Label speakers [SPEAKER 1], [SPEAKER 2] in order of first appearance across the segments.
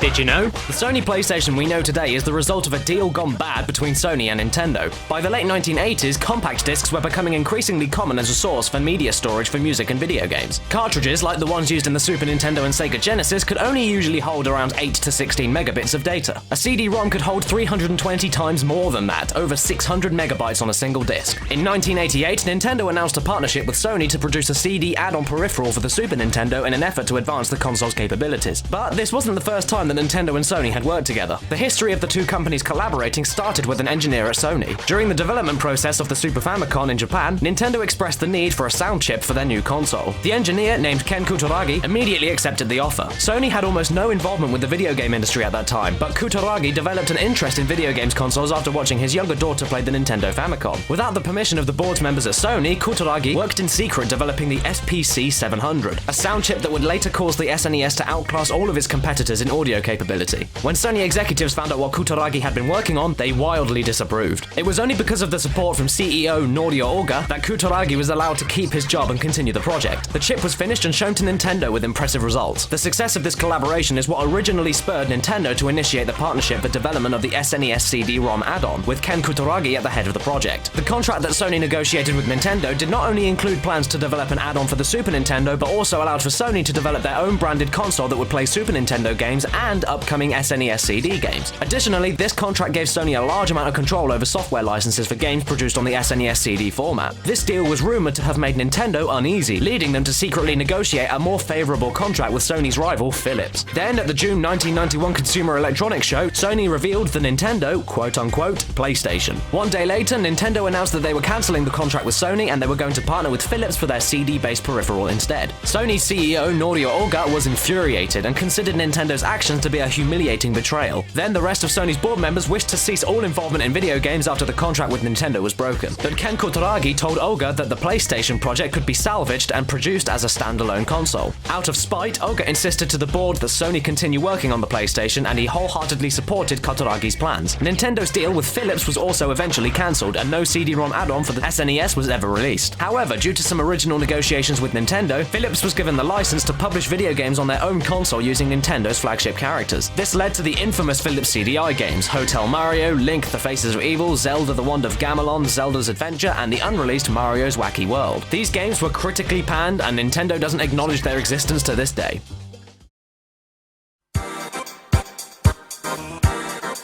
[SPEAKER 1] Did you know? The Sony PlayStation we know today is the result of a deal gone bad between Sony and Nintendo. By the late 1980s, compact discs were becoming increasingly common as a source for media storage for music and video games. Cartridges, like the ones used in the Super Nintendo and Sega Genesis, could only usually hold around 8 to 16 megabits of data. A CD-ROM could hold 320 times more than that, over 600 megabytes on a single disc. In 1988, Nintendo announced a partnership with Sony to produce a CD add-on peripheral for the Super Nintendo in an effort to advance the console's capabilities. But this wasn't the first time that Nintendo and Sony had worked together. The history of the two companies collaborating started with an engineer at Sony. During the development process of the Super Famicom in Japan, Nintendo expressed the need for a sound chip for their new console. The engineer, named Ken Kutaragi, immediately accepted the offer. Sony had almost no involvement with the video game industry at that time, but Kutaragi developed an interest in video games consoles after watching his younger daughter play the Nintendo Famicom. Without the permission of the board's members at Sony, Kutaragi worked in secret developing the SPC 700, a sound chip that would later cause the SNES to outclass all of its competitors in audio capability. When Sony executives found out what Kutaragi had been working on, they wildly disapproved. It was only because of the support from CEO Norio Oga that Kutaragi was allowed to keep his job and continue the project. The chip was finished and shown to Nintendo with impressive results. The success of this collaboration is what originally spurred Nintendo to initiate the partnership for development of the SNES CD-ROM add-on, with Ken Kutaragi at the head of the project. The contract that Sony negotiated with Nintendo did not only include plans to develop an add-on for the Super Nintendo, but also allowed for Sony to develop their own branded console that would play Super Nintendo games and upcoming SNES CD games. Additionally, this contract gave Sony a large amount of control over software licenses for games produced on the SNES CD format. This deal was rumored to have made Nintendo uneasy, leading them to secretly negotiate a more favorable contract with Sony's rival, Philips. Then, at the June 1991 Consumer Electronics Show, Sony revealed the Nintendo, quote-unquote, PlayStation. One day later, Nintendo announced that they were cancelling the contract with Sony and they were going to partner with Philips for their CD-based peripheral instead. Sony's CEO, Norio Oga, was infuriated and considered Nintendo's actions to be a humiliating betrayal. Then the rest of Sony's board members wished to cease all involvement in video games after the contract with Nintendo was broken. But Ken Kutaragi told Oga that the PlayStation project could be salvaged and produced as a standalone console. Out of spite, Oga insisted to the board that Sony continue working on the PlayStation, and he wholeheartedly supported Kutaragi's plans. Nintendo's deal with Philips was also eventually cancelled, and no CD-ROM add-on for the SNES was ever released. However, due to some original negotiations with Nintendo, Philips was given the license to publish video games on their own console using Nintendo's flagship characters. This led to the infamous Philips CDI games, Hotel Mario, Link the Faces of Evil, Zelda the Wand of Gamelon, Zelda's Adventure, and the unreleased Mario's Wacky World. These games were critically panned, and Nintendo doesn't acknowledge their existence to this day.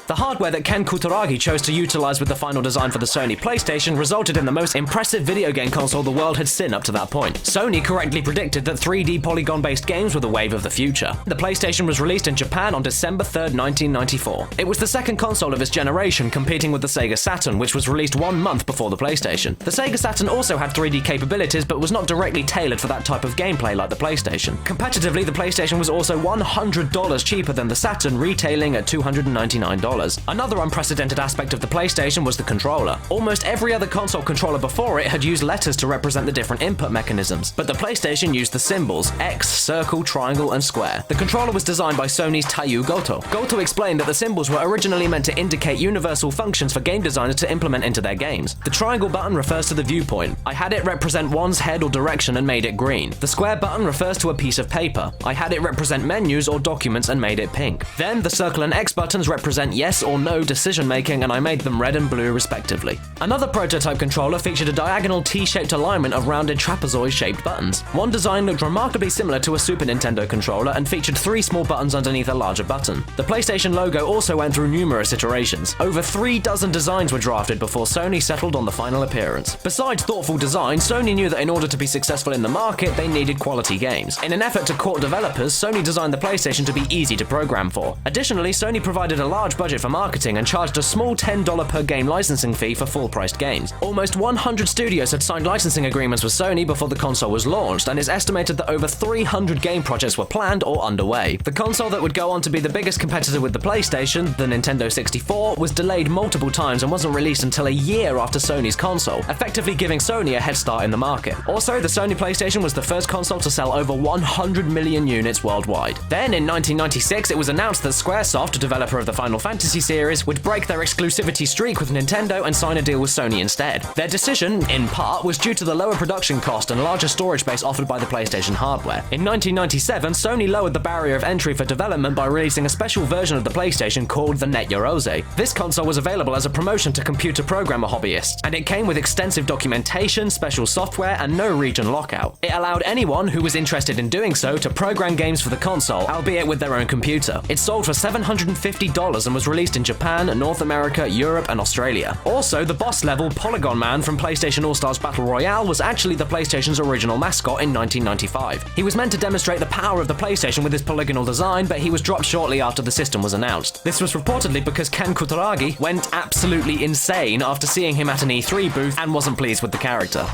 [SPEAKER 1] The hardware that Ken Kutaragi chose to utilize with the final design for the Sony PlayStation resulted in the most impressive video game console the world had seen up to that point. Sony correctly predicted that 3D polygon-based games were the wave of the future. The PlayStation was released in Japan on December 3rd, 1994. It was the second console of its generation, competing with the Sega Saturn, which was released 1 month before the PlayStation. The Sega Saturn also had 3D capabilities, but was not directly tailored for that type of gameplay like the PlayStation. Competitively, the PlayStation was also $100 cheaper than the Saturn, retailing at $299. Another unprecedented aspect of the PlayStation was the controller. Almost every other console controller before it had used letters to represent the different input mechanisms, but the PlayStation used the symbols X, circle, triangle, and square. The controller was designed by Sony's Taiyu Goto. Goto explained that the symbols were originally meant to indicate universal functions for game designers to implement into their games. The triangle button refers to the viewpoint. I had it represent one's head or direction and made it green. The square button refers to a piece of paper. I had it represent menus or documents and made it pink. Then the circle and X buttons represent yes or no decision making, and I made them red and blue respectively. Another prototype controller featured a diagonal T-shaped alignment of rounded trapezoid-shaped buttons. One design looked remarkably similar to a Super Nintendo controller and featured 3 small buttons underneath a larger button. The PlayStation logo also went through numerous iterations. Over 3 dozen designs were drafted before Sony settled on the final appearance. Besides thoughtful design, Sony knew that in order to be successful in the market, they needed quality games. In an effort to court developers, Sony designed the PlayStation to be easy to program for. Additionally, Sony provided a large budget for marketing and charged a small $10 per game licensing fee for full-priced games. Almost 100 studios had signed licensing agreements with Sony before the console was launched, and it's estimated that over 300 game projects were planned or underway. The console that would go on to be the biggest competitor with the PlayStation, the Nintendo 64, was delayed multiple times and wasn't released until a year after Sony's console, effectively giving Sony a head start in the market. Also, the Sony PlayStation was the first console to sell over 100 million units worldwide. Then, in 1996, it was announced that Squaresoft, developer of the Final Fantasy series would break their exclusivity streak with Nintendo and sign a deal with Sony instead. Their decision, in part, was due to the lower production cost and larger storage space offered by the PlayStation hardware. In 1997, Sony lowered the barrier of entry for development by releasing a special version of the PlayStation called the Net Yorose. This console was available as a promotion to computer programmer hobbyists, and it came with extensive documentation, special software, and no region lockout. It allowed anyone who was interested in doing so to program games for the console, albeit with their own computer. It sold for $750 and was released in Japan, North America, Europe, and Australia. Also, the boss-level Polygon Man from PlayStation All-Stars Battle Royale was actually the PlayStation's original mascot in 1995. He was meant to demonstrate the power of the PlayStation with his polygonal design, but he was dropped shortly after the system was announced. This was reportedly because Ken Kutaragi went absolutely insane after seeing him at an E3 booth and wasn't pleased with the character.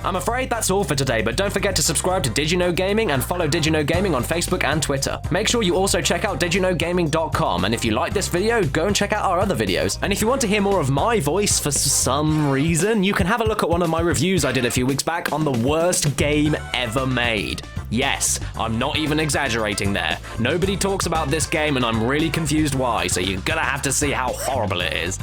[SPEAKER 1] I'm afraid that's all for today, but don't forget to subscribe to DidYouKnowGaming and follow DidYouKnowGaming on Facebook and Twitter. Make sure you also check out DidYouKnowGaming.com, and if you like this video, go and check out our other videos. And if you want to hear more of my voice for some reason, you can have a look at one of my reviews I did a few weeks back on the worst game ever made. Yes, I'm not even exaggerating there. Nobody talks about this game and I'm really confused why, so you're gonna have to see how horrible it is.